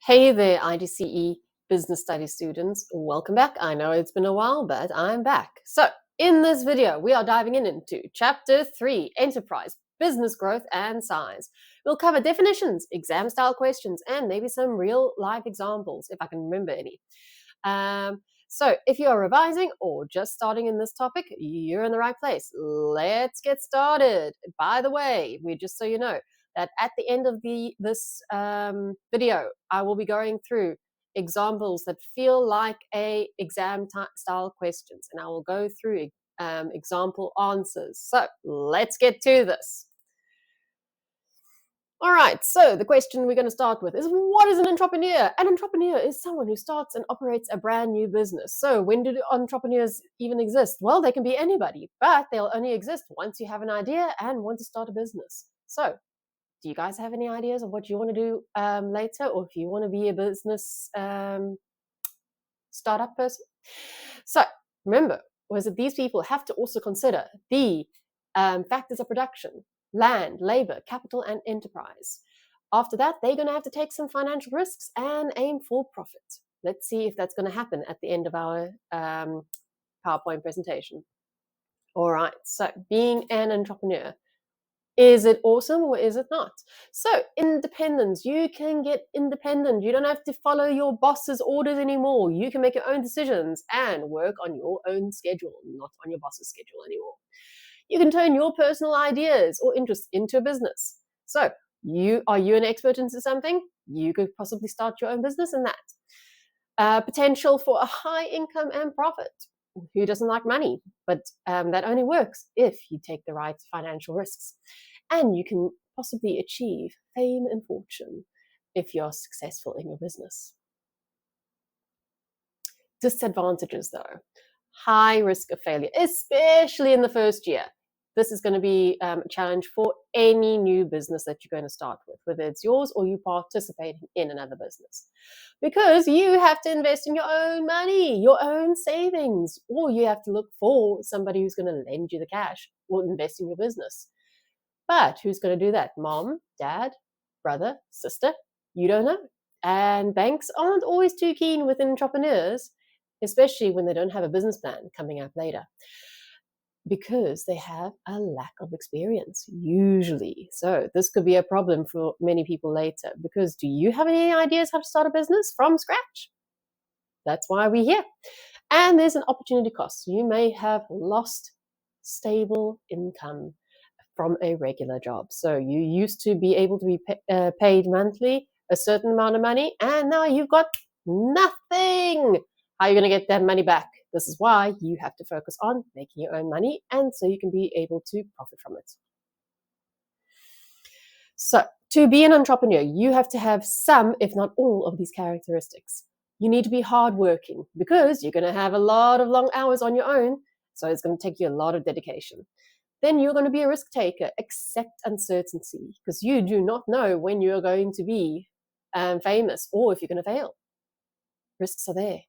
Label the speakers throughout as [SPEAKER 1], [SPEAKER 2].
[SPEAKER 1] Hey there, IGCE Business Studies students. Welcome back. I know it's been a while, but I'm back. So, in this video, we are diving into Chapter 3, Enterprise, Business Growth and Size. We'll cover definitions, exam-style questions, and maybe some real-life examples, if I can remember any. So, if you're revising or just starting in this topic, you're in the right place. Let's get started. By the way, just so you know, that at the end of this video, I will be going through examples that feel like exam style questions, and I will go through example answers. So let's get to this. All right, so the question we're going to start with is, what is an entrepreneur? An entrepreneur is someone who starts and operates a brand new business. So when do entrepreneurs even exist? Well, they can be anybody, but they'll only exist once you have an idea and want to start a business. So do you guys have any ideas of what you want to do later, or if you want to be a business startup person? So remember, was that these people have to also consider the factors of production: land, labor, capital, and enterprise. After that, they're going to have to take some financial risks and aim for profit. Let's see if that's going to happen at the end of our PowerPoint presentation. All right, so being an entrepreneur. Is it awesome or is it not? So independence, you can get independent. You don't have to follow your boss's orders anymore. You can make your own decisions and work on your own schedule, not on your boss's schedule anymore. You can turn your personal ideas or interests into a business. So are you an expert into something? You could possibly start your own business in that. Potential for a high income and profit. Who doesn't like money? But that only works if you take the right financial risks. And you can possibly achieve fame and fortune if you're successful in your business. Disadvantages, though. High risk of failure, especially in the first year. This is going to be a challenge for any new business that you're going to start with, whether it's yours or you participating in another business. Because you have to invest in your own money, your own savings, or you have to look for somebody who's going to lend you the cash or invest in your business. But who's going to do that? Mom, dad, brother, sister? You don't know. And banks aren't always too keen with entrepreneurs, especially when they don't have a business plan coming up later, because they have a lack of experience, usually. So this could be a problem for many people later, because do you have any ideas how to start a business from scratch? That's why we're here. And there's an opportunity cost. You may have lost stable income from a regular job. So you used to be able to be paid monthly, a certain amount of money, and now you've got nothing. How are you going to get that money back? This is why you have to focus on making your own money, and so you can be able to profit from it. So to be an entrepreneur, you have to have some, if not all, of these characteristics. You need to be hardworking, because you're going to have a lot of long hours on your own, so it's going to take you a lot of dedication. Then you're going to be a risk taker. Accept uncertainty, because you do not know when you're going to be famous or if you're going to fail. Risks are there.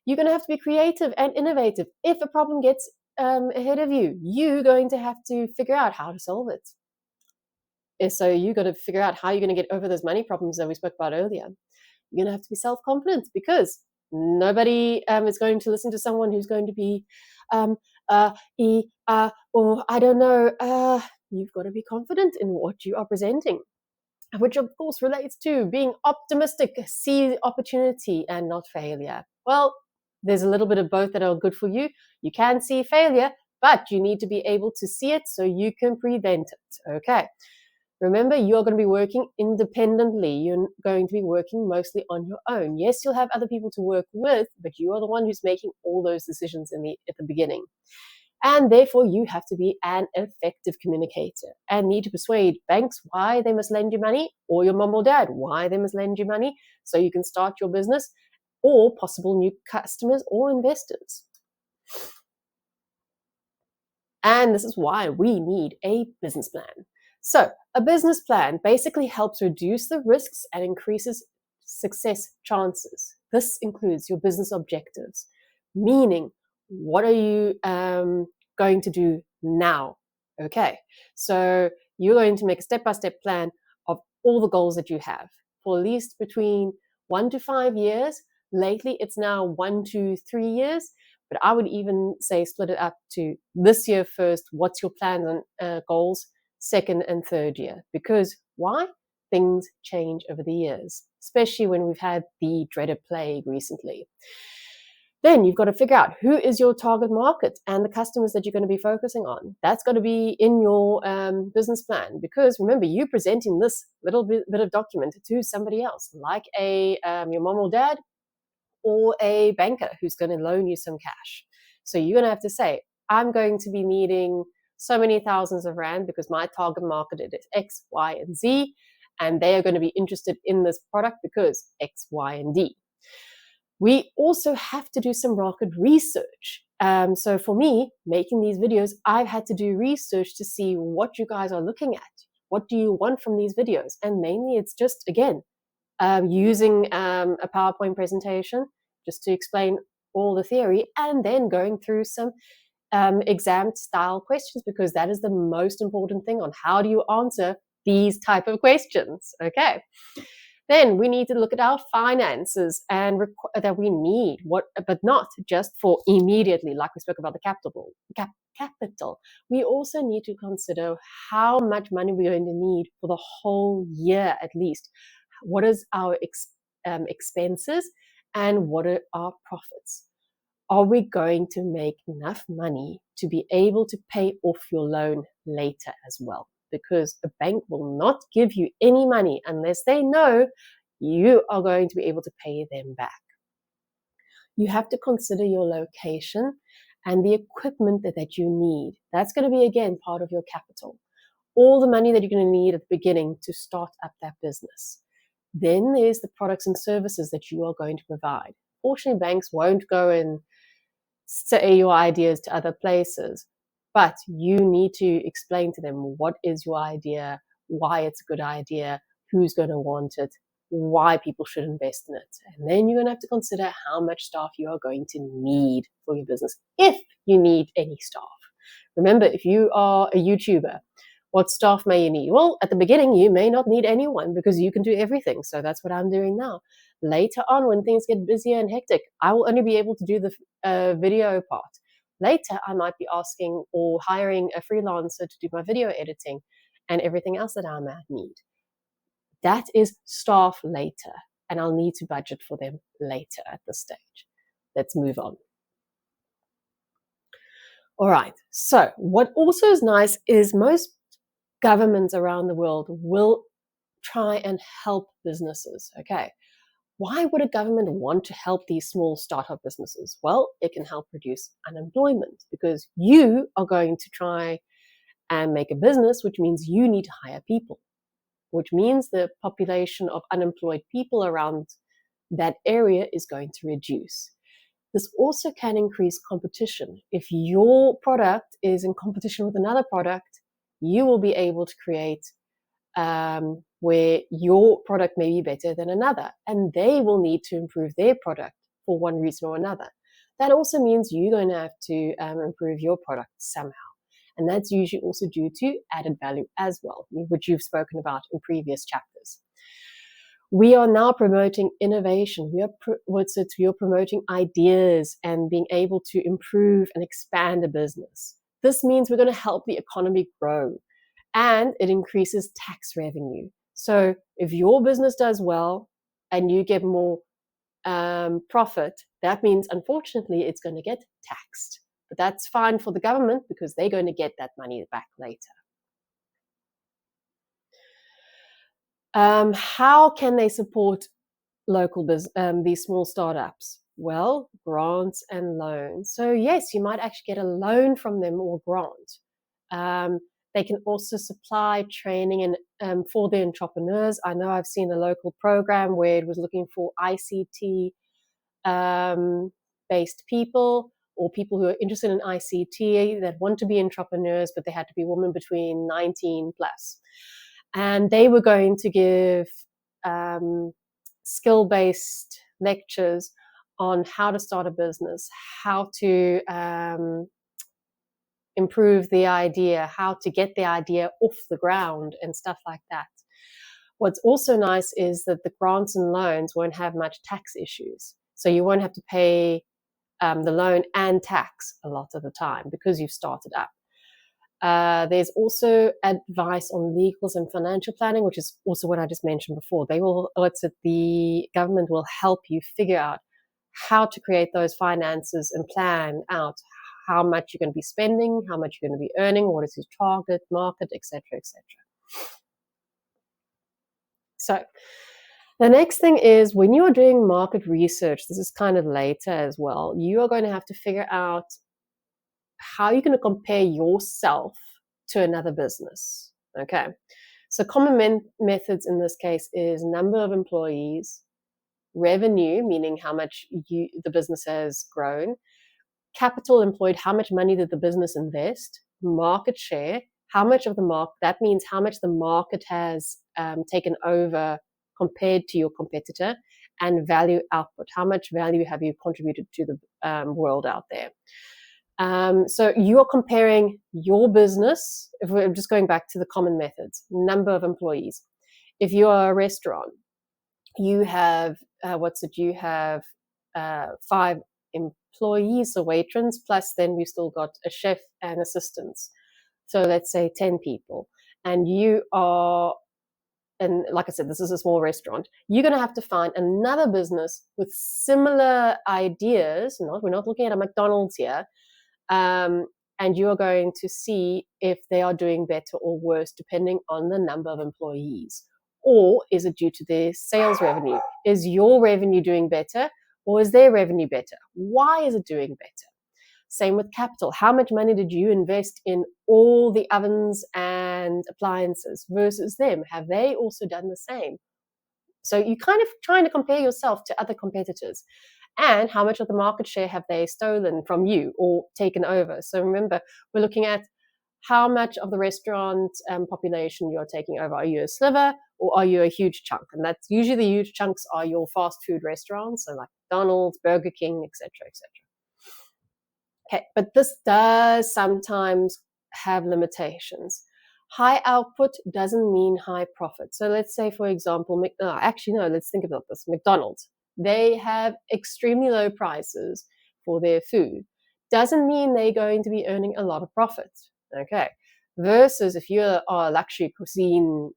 [SPEAKER 1] You're going to have to be creative and innovative. If a problem gets ahead of you, you're going to have to figure out how to solve it. So you've got to figure out how you're going to get over those money problems that we spoke about earlier. You're going to have to be self-confident, because nobody is going to listen to someone who's going to be or I don't know. You've got to be confident in what you are presenting, which of course relates to being optimistic, see opportunity and not failure. Well, there's a little bit of both that are good for you. You can see failure, but you need to be able to see it so you can prevent it. Okay. Remember, you're going to be working independently. You're going to be working mostly on your own. Yes, you'll have other people to work with, but you are the one who's making all those decisions at the beginning. And therefore, you have to be an effective communicator and need to persuade banks why they must lend you money, or your mom or dad why they must lend you money, so you can start your business, or possible new customers or investors. And this is why we need a business plan. So a business plan basically helps reduce the risks and increases success chances. This includes your business objectives, meaning what are you going to do now? Okay, so you're going to make a step-by-step plan of all the goals that you have, for at least between 1 to 5 years. Lately, it's now 1 to 3 years. But I would even say split it up to this year first. What's your plans and goals? Second and third year. Because why? Things change over the years, especially when we've had the dreaded plague recently. Then you've got to figure out who is your target market and the customers that you're going to be focusing on. That's got to be in your business plan, because remember, you're presenting this little bit of document to somebody else, like your mom or dad, or a banker who's going to loan you some cash. So you're going to have to say, I'm going to be needing so many thousands of rand because my target market is X, Y, and Z, and they are going to be interested in this product because X, Y, and D. We also have to do some market research. So for me, making these videos, I've had to do research to see what you guys are looking at. What do you want from these videos? And mainly it's just, again, using a PowerPoint presentation just to explain all the theory, and then going through some exam style questions, because that is the most important thing on how do you answer these type of questions. Okay. Then we need to look at our finances and that we need, but not just for immediately, like we spoke about the capital. We also need to consider how much money we're going to need for the whole year at least. What is our expenses and what are our profits? Are we going to make enough money to be able to pay off your loan later as well? Because the bank will not give you any money unless they know you are going to be able to pay them back. You have to consider your location and the equipment that you need. That's going to be, again, part of your capital. All the money that you're going to need at the beginning to start up that business. Then there's the products and services that you are going to provide. Fortunately, banks won't go and say your ideas to other places, but you need to explain to them what is your idea, why it's a good idea, who's going to want it, why people should invest in it. And then you're going to have to consider how much staff you are going to need for your business, if you need any staff. Remember, if you are a YouTuber, what staff may you need? Well, at the beginning, you may not need anyone because you can do everything. So that's what I'm doing now. Later on, when things get busier and hectic, I will only be able to do the video part. Later, I might be asking or hiring a freelancer to do my video editing and everything else that I might need. That is staff later, and I'll need to budget for them later at this stage. Let's move on. All right, so what also is nice is most governments around the world will try and help businesses. Okay, why would a government want to help these small startup businesses? Well, it can help reduce unemployment, because you are going to try and make a business, which means you need to hire people, which means the population of unemployed people around that area is going to reduce. This also can increase competition. If your product is in competition with another product, you will be able to create where your product may be better than another, and they will need to improve their product for one reason or another. That also means you're going to have to improve your product somehow. And that's usually also due to added value as well, which you've spoken about in previous chapters. We are now promoting innovation. We are promoting ideas and being able to improve and expand a business. This means we're going to help the economy grow, and it increases tax revenue. So if your business does well and you get more profit, that means, unfortunately, it's going to get taxed. But that's fine for the government because they're going to get that money back later. How can they support local these small startups? Well, grants and loans. So yes, you might actually get a loan from them or grant. They can also supply training and for the entrepreneurs. I know I've seen a local program where it was looking for ICT based people, or people who are interested in ICT that want to be entrepreneurs, but they had to be women between 19 plus. And they were going to give skill-based lectures on how to start a business, how to improve the idea, how to get the idea off the ground and stuff like that. What's also nice is that the grants and loans won't have much tax issues. So you won't have to pay the loan and tax a lot of the time because you've started up. There's also advice on legals and financial planning, which is also what I just mentioned before. The government will help you figure out how to create those finances and plan out how much you're going to be spending, how much you're going to be earning, what is your target market, etc., etc. So the next thing is when you're doing market research, this is kind of later as well, you are going to have to figure out how you're going to compare yourself to another business. Okay. So common methods in this case is number of employees, revenue, meaning how much the business has grown, capital employed, how much money did the business invest, market share, how much of the market, that means how much the market has taken over compared to your competitor, and value output, how much value have you contributed to the world out there. So you're comparing your business, if we're just going back to the common methods, number of employees. If you are a restaurant, you have, you have 5 employees or patrons, plus then we've still got a chef and assistants. So let's say 10 people. And you are, and like I said, this is a small restaurant, you're going to have to find another business with similar ideas. We're not looking at a McDonald's here. And you're going to see if they are doing better or worse depending on the number of employees. Or is it due to their sales revenue? Is your revenue doing better or is their revenue better? Why is it doing better? Same with capital. How much money did you invest in all the ovens and appliances versus them? Have they also done the same? So you're kind of trying to compare yourself to other competitors. And how much of the market share have they stolen from you or taken over? So remember, we're looking at how much of the restaurant population you're taking over. Are you a sliver or are you a huge chunk? And that's usually the huge chunks are your fast food restaurants, so like McDonald's, Burger King, etc., etc. Okay, but this does sometimes have limitations. High output doesn't mean high profit. So let's say, for example, let's think about this. McDonald's, they have extremely low prices for their food. Doesn't mean they're going to be earning a lot of profit. Okay. Versus if you are a luxury cuisine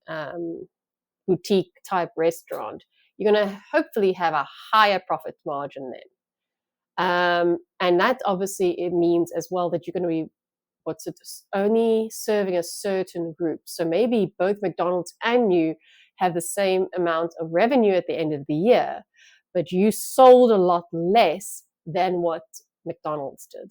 [SPEAKER 1] boutique type restaurant, you're going to hopefully have a higher profit margin then. And that obviously it means as well that you're going to be only serving a certain group. So maybe both McDonald's and you have the same amount of revenue at the end of the year, but you sold a lot less than what McDonald's did.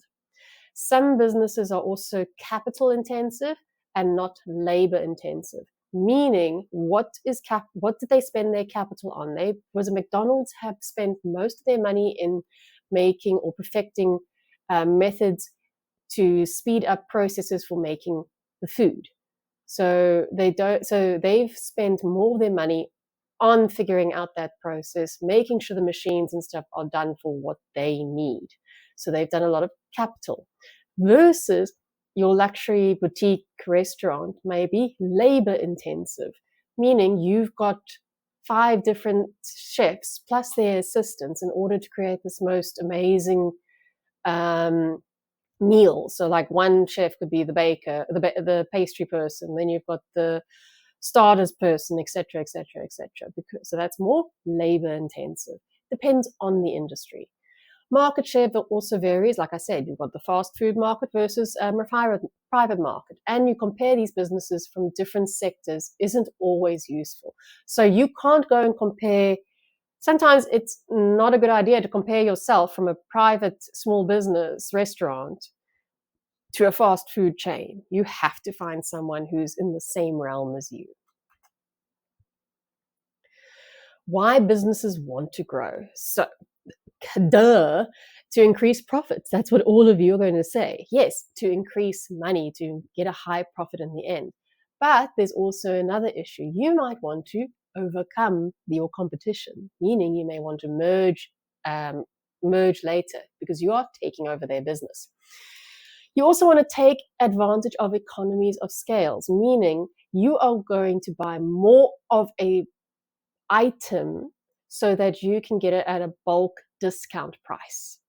[SPEAKER 1] Some businesses are also capital intensive and not labor intensive. Meaning, what did they spend their capital on? McDonald's have spent most of their money in making or perfecting methods to speed up processes for making the food. So they've spent more of their money on figuring out that process, making sure the machines and stuff are done for what they need. So they've done a lot of capital. Versus your luxury boutique restaurant may be labor intensive, meaning you've got 5 different chefs plus their assistants in order to create this most amazing meal. So like one chef could be the baker, the pastry person, then you've got the starters person, etc., etc., etc. So that's more labor intensive. Depends on the industry. Market share also varies. Like I said, you've got the fast food market versus a private market, and you compare these businesses from different sectors isn't always useful. So you can't go and compare. Sometimes it's not a good idea to compare yourself from a private small business restaurant to a fast food chain. You have to find someone who's in the same realm as you. Why businesses want to grow? So, to increase profits. That's what all of you are going to say. Yes, to increase money, to get a high profit in the end. But there's also another issue. You might want to overcome your competition, meaning you may want to merge later because you are taking over their business. You also want to take advantage of economies of scales, meaning you are going to buy more of a item so that you can get it at a bulk discount price.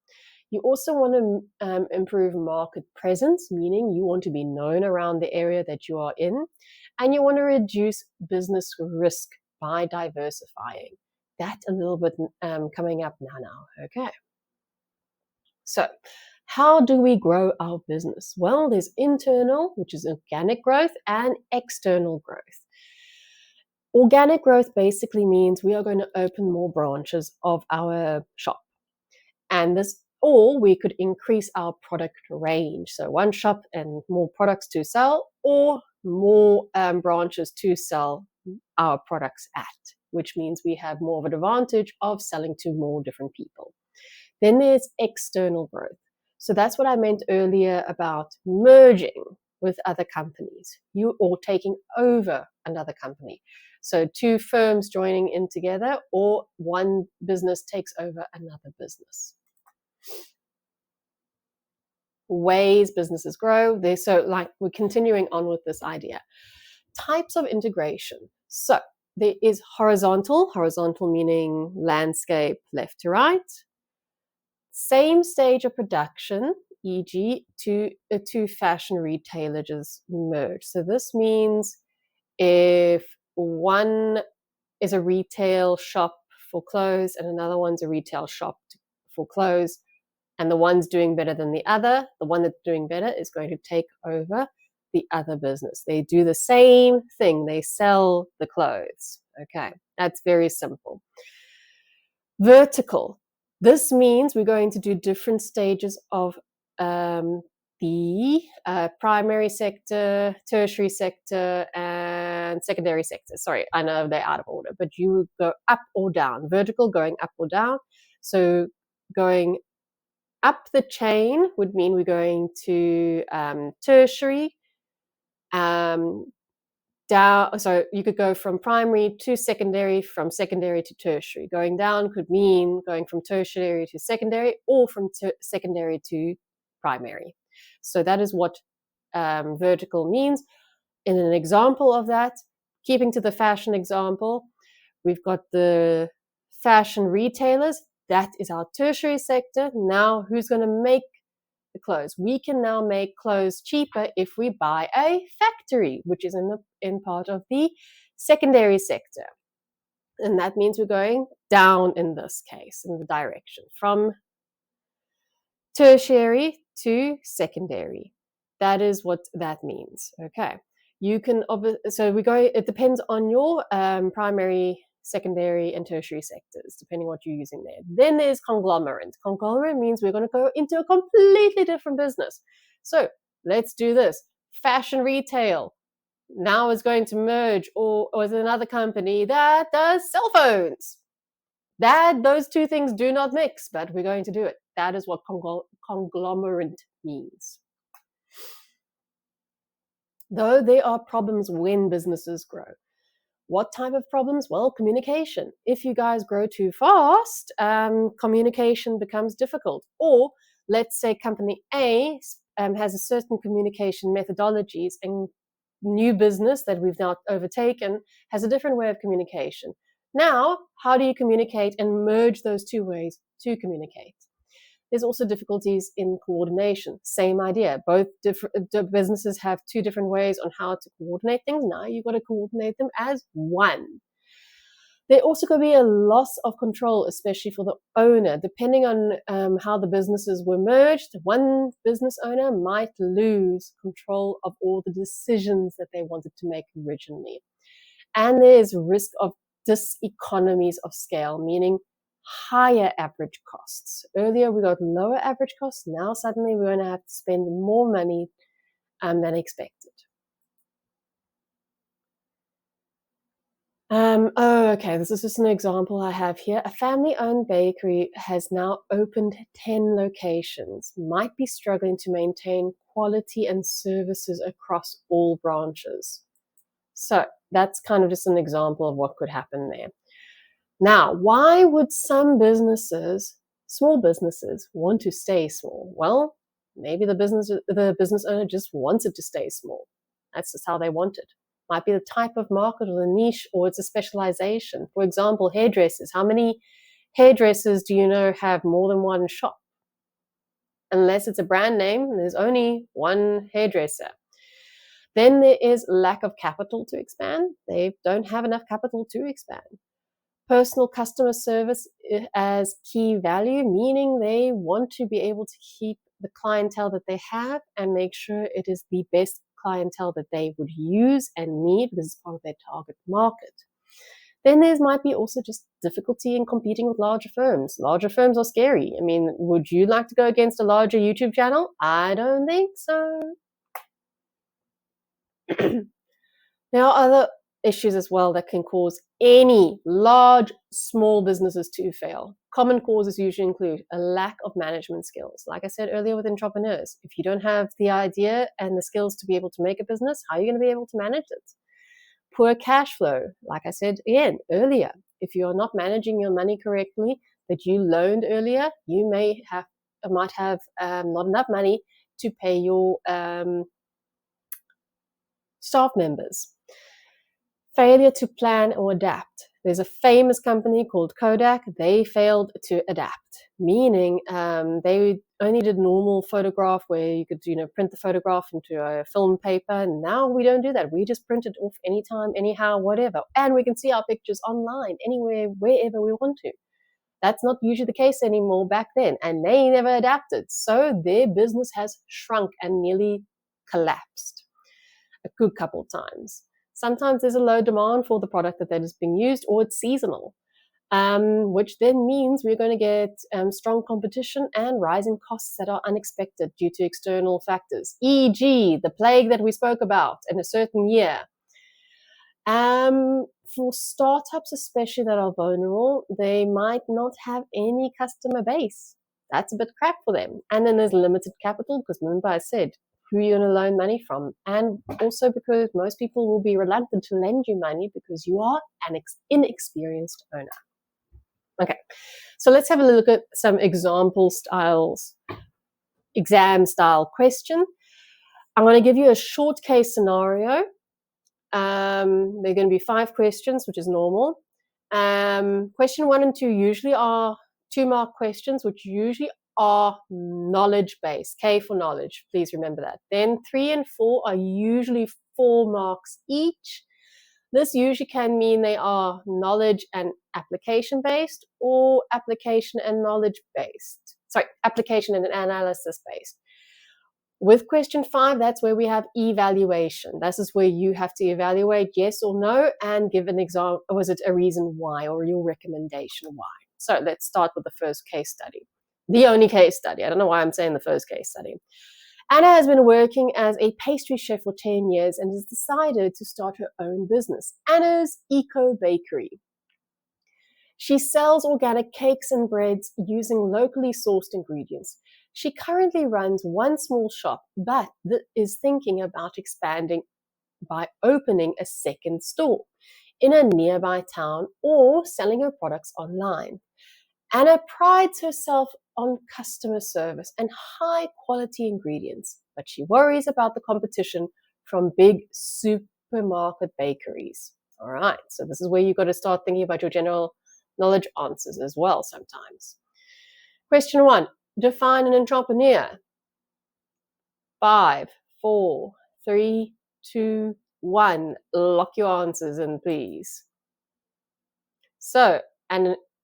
[SPEAKER 1] You also want to improve market presence, meaning you want to be known around the area that you are in, and you want to reduce business risk by diversifying. That's a little bit coming up now. Okay. So, how do we grow our business? Well, there's internal, which is organic growth, and external growth. Organic growth basically means we are going to open more branches of our shop. And this, or we could increase our product range. So one shop and more products to sell, or more branches to sell our products at, which means we have more of an advantage of selling to more different people. Then there's external growth. So that's what I meant earlier about merging with other companies, or taking over another company. So two firms joining in together, or one business takes over another business. Ways businesses grow. We're continuing on with this idea. Types of integration. So there is horizontal meaning landscape left to right. Same stage of production, e.g. two fashion retailers merge. So this means if one is a retail shop for clothes and another one's a retail shop for clothes, and the one's doing better than the other, the one that's doing better is going to take over the other business. They do the same thing. They sell the clothes. Okay, that's very simple. Vertical. This means we're going to do different stages of the primary sector, tertiary sector, and secondary sector. Sorry, I know they're out of order, but you go up or down. Vertical, going up or down. So going up the chain would mean we're going to tertiary, down. So you could go from primary to secondary, from secondary to tertiary. Going down could mean going from tertiary to secondary, or from secondary to primary. So that is what vertical means. In an example of that, keeping to the fashion example, we've got the fashion retailers. That is our tertiary sector. Now, who's going to make the clothes? We can now make clothes cheaper if we buy a factory, which is in part of the secondary sector. And that means we're going down in this case, in the direction from tertiary to secondary. That is what that means. Okay. You can, so we go, it depends on your primary, secondary, and tertiary sectors, depending what you're using there. Then there's conglomerate. Conglomerate means we're going to go into a completely different business. So let's do this. Fashion retail now is going to merge or with another company that does cell phones. Those two things do not mix, but we're going to do it. That is what conglomerate means. Though there are problems when businesses grow. What type of problems? Well, communication. If you guys grow too fast, communication becomes difficult. Or let's say company A has a certain communication methodologies, and new business that we've now overtaken has a different way of communication. Now, how do you communicate and merge those two ways to communicate? There's also difficulties in coordination. Same idea. Both businesses have two different ways on how to coordinate things. Now you've got to coordinate them as one. There also could be a loss of control, especially for the owner. Depending on how the businesses were merged, one business owner might lose control of all the decisions that they wanted to make originally. And there's risk of diseconomies of scale, meaning higher average costs. Earlier we got lower average costs. Now suddenly we're going to have to spend more money than expected. Okay, this is just an example I have here. A family-owned bakery has now opened 10 locations, might be struggling to maintain quality and services across all branches. So that's kind of just an example of what could happen there. Now, why would some businesses, small businesses, want to stay small? Well, Maybe the business owner just wants it to stay small. That's just how they want it. Might be the type of market or the niche, or it's a specialization. For example, hairdressers. How many hairdressers do you know have more than one shop? Unless it's a brand name, there's only one hairdresser. Then there is lack of capital to expand. They don't have enough capital to expand. Personal customer service as key value, meaning they want to be able to keep the clientele that they have and make sure it is the best clientele that they would use and need. This is part of their target market. Then there might be also just difficulty in competing with larger firms. Larger firms are scary. I mean, would you like to go against a larger YouTube channel? I don't think so. There are other issues as well that can cause any large, small businesses to fail. Common causes usually include a lack of management skills. Like I said earlier with entrepreneurs, if you don't have the idea and the skills to be able to make a business, how are you going to be able to manage it? Poor cash flow. Like I said again earlier, if you are not managing your money correctly that you loaned earlier, you might have not enough money to pay your staff members. Failure to plan or adapt. There's a famous company called Kodak. They failed to adapt, meaning they only did normal photograph where you could, print the photograph into a film paper. And now we don't do that. We just print it off anytime, anyhow, whatever. And we can see our pictures online, anywhere, wherever we want to. That's not usually the case anymore back then. And they never adapted. So their business has shrunk and nearly collapsed a good couple of times. Sometimes there's a low demand for the product that is being used, or it's seasonal, which then means we're going to get strong competition and rising costs that are unexpected due to external factors, e.g. the plague that we spoke about in a certain year. For startups especially that are vulnerable, they might not have any customer base. That's a bit crap for them. And then there's limited capital, because remember I said, who you're going to loan money from, and also because most people will be reluctant to lend you money because you are an inexperienced owner. Okay, so let's have a look at some exam style question. I'm going to give you a short case scenario. There are going to be 5 questions, which is normal. Question 1 and 2 usually are 2-mark questions, which usually are knowledge-based, K for knowledge, please remember that. Then 3 and 4 are usually 4 marks each. This usually can mean they are knowledge and application-based, or application and knowledge-based. Sorry, application and analysis-based. With question 5, that's where we have evaluation. This is where you have to evaluate yes or no and give an example. Was it a reason why, or your recommendation why? So let's start with the first case study. The only case study. I don't know why I'm saying the first case study. Anna has been working as a pastry chef for 10 years and has decided to start her own business, Anna's Eco Bakery. She sells organic cakes and breads using locally sourced ingredients. She currently runs one small shop, but is thinking about expanding by opening a second store in a nearby town or selling her products online. Anna prides herself on customer service and high quality ingredients, but she worries about the competition from big supermarket bakeries. All right, so this is where you've got to start thinking about your general knowledge answers as well sometimes. Question 1, define an entrepreneur. 5, 4, 3, 2, 1. Lock your answers in, please. So,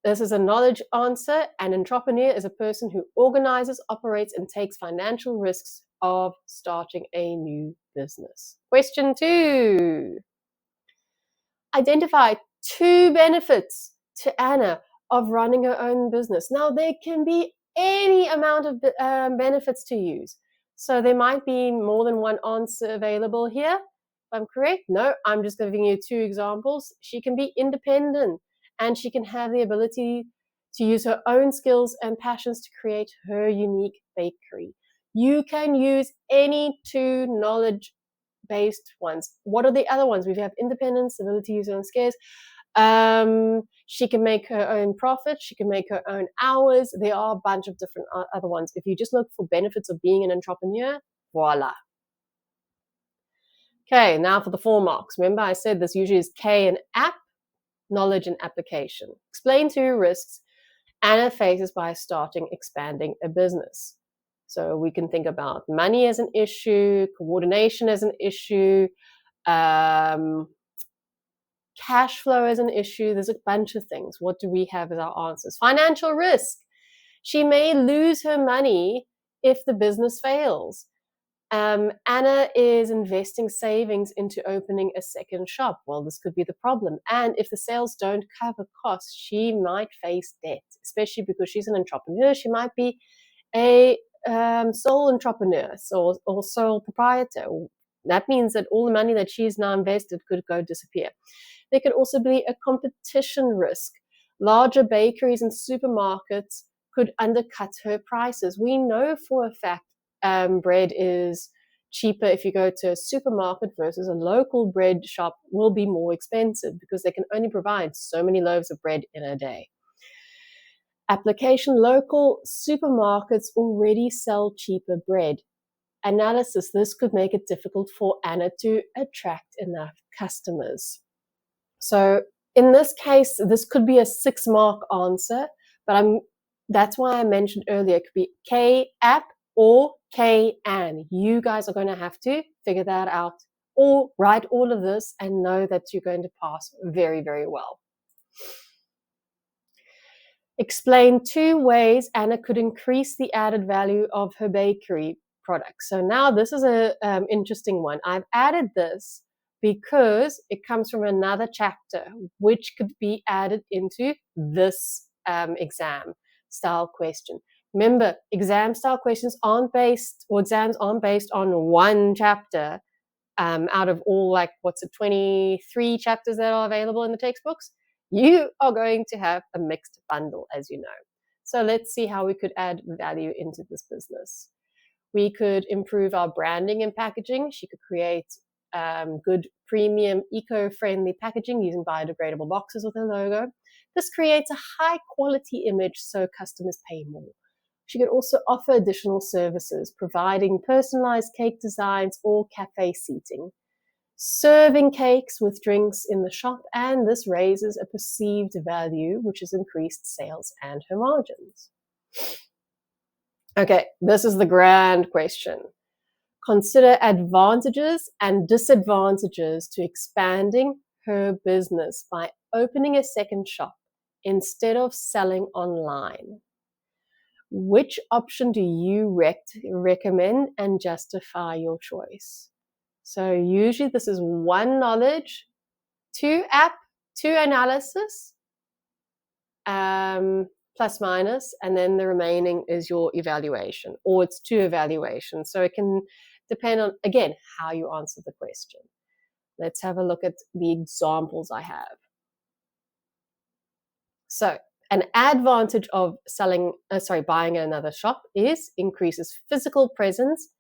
[SPEAKER 1] this is a knowledge answer. An entrepreneur is a person who organizes, operates, and takes financial risks of starting a new business. Question 2. Identify 2 benefits to Anna of running her own business. Now, there can be any amount of benefits to use. So there might be more than one answer available here. If I'm correct? No, I'm just giving you 2 examples. She can be independent, and she can have the ability to use her own skills and passions to create her unique bakery. You can use any 2 knowledge-based ones. What are the other ones? We have independence, ability to use her own skills. She can make her own profit. She can make her own hours. There are a bunch of different other ones. If you just look for benefits of being an entrepreneur, voila. Okay, now for the 4 marks. Remember I said this usually is K and app, knowledge and application. Explain 2 risks Anna faces by expanding a business. So we can think about money as an issue, coordination as an issue, cash flow as an issue. There's a bunch of things. What do we have as our answers? Financial risk. She may lose her money if the business fails. Anna is investing savings into opening a second shop. Well, this could be the problem. And if the sales don't cover costs, she might face debt, especially because she's an entrepreneur. She might be a sole entrepreneur or sole proprietor. That means that all the money that she's now invested could go disappear. There could also be a competition risk. Larger bakeries and supermarkets could undercut her prices. We know for a fact bread is cheaper if you go to a supermarket versus a local bread shop will be more expensive because they can only provide so many loaves of bread in a day. Application: local supermarkets already sell cheaper bread. Analysis: this could make it difficult for Anna to attract enough customers. So in this case, this could be a 6-mark answer, but that's why I mentioned earlier it could be K app or K and. You guys are going to have to figure that out or write all of this and know that you're going to pass very, very well. Explain 2 ways Anna could increase the added value of her bakery products. So now this is an interesting one. I've added this because it comes from another chapter, which could be added into this exam style question. Remember, exam style questions exams aren't based on one chapter out of all 23 chapters that are available in the textbooks. You are going to have a mixed bundle, as you know. So let's see how we could add value into this business. We could improve our branding and packaging. She could create good premium eco-friendly packaging using biodegradable boxes with her logo. This creates a high quality image so customers pay more. She could also offer additional services, providing personalized cake designs or cafe seating, serving cakes with drinks in the shop, and this raises a perceived value, which has increased sales and her margins. Okay, this is the grand question. Consider advantages and disadvantages to expanding her business by opening a second shop instead of selling online. Which option do you recommend and justify your choice? So usually this is 1 knowledge, 2 app, 2 analysis, plus minus, and then the remaining is your evaluation, or it's 2 evaluations. So it can depend on, again, how you answer the question. Let's have a look at the examples I have. So an advantage of buying another shop is increases physical presence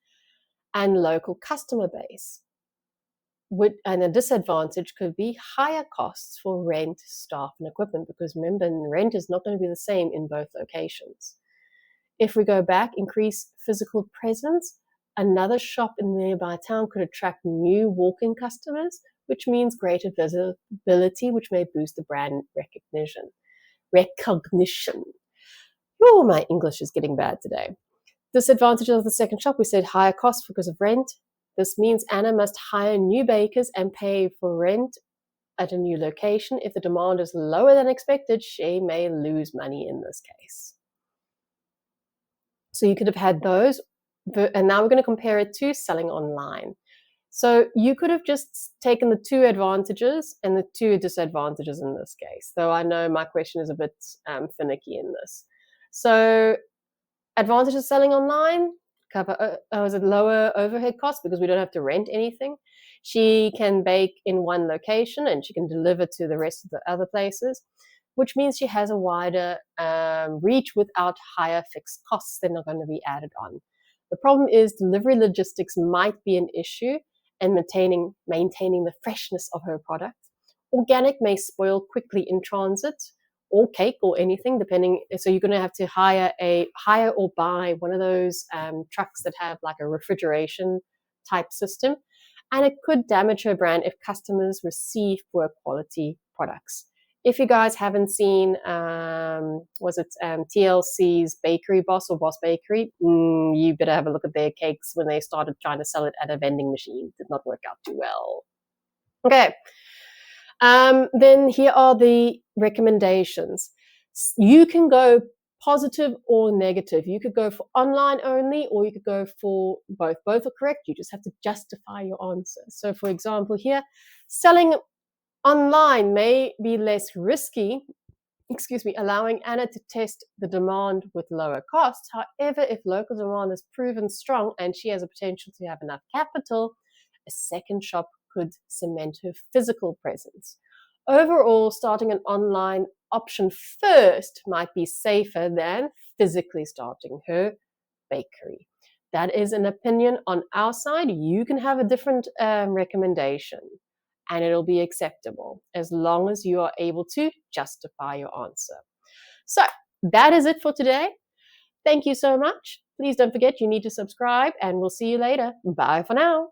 [SPEAKER 1] and local customer base. And a disadvantage could be higher costs for rent, staff, and equipment, because remember, rent is not going to be the same in both locations. If we go back, increase physical presence, another shop in the nearby town could attract new walk-in customers, which means greater visibility, which may boost the brand recognition. Oh, my English is getting bad today. Disadvantages of the second shop, we said higher costs because of rent. This means Anna must hire new bakers and pay for rent at a new location. If the demand is lower than expected, she may lose money in this case. So you could have had those, and now we're going to compare it to selling online. So you could have just taken the 2 advantages and the 2 disadvantages in this case, though I know my question is a bit finicky in this. So advantages of selling online, is it lower overhead costs because we don't have to rent anything. She can bake in 1 location and she can deliver to the rest of the other places, which means she has a wider reach without higher fixed costs that are going to be added on. The problem is delivery logistics might be an issue and maintaining the freshness of her product. Organic may spoil quickly in transit, or cake or anything, depending. So you're going to have to hire or buy one of those trucks that have like a refrigeration type system. And it could damage her brand if customers receive poor quality products. If you guys haven't seen, TLC's Bakery Boss or Boss Bakery, you better have a look at their cakes when they started trying to sell it at a vending machine. Did not work out too well. Okay. Then here are the recommendations. You can go positive or negative. You could go for online only, or you could go for both. Both are correct. You just have to justify your answer. So for example here, selling online may be less risky, allowing Anna to test the demand with lower costs. However, if local demand is proven strong and she has a potential to have enough capital, a second shop could cement her physical presence. Overall, starting an online option first might be safer than physically starting her bakery. That is an opinion on our side. You can have a different recommendation and it'll be acceptable as long as you are able to justify your answer. So that is it for today. Thank you so much. Please don't forget you need to subscribe and we'll see you later. Bye for now.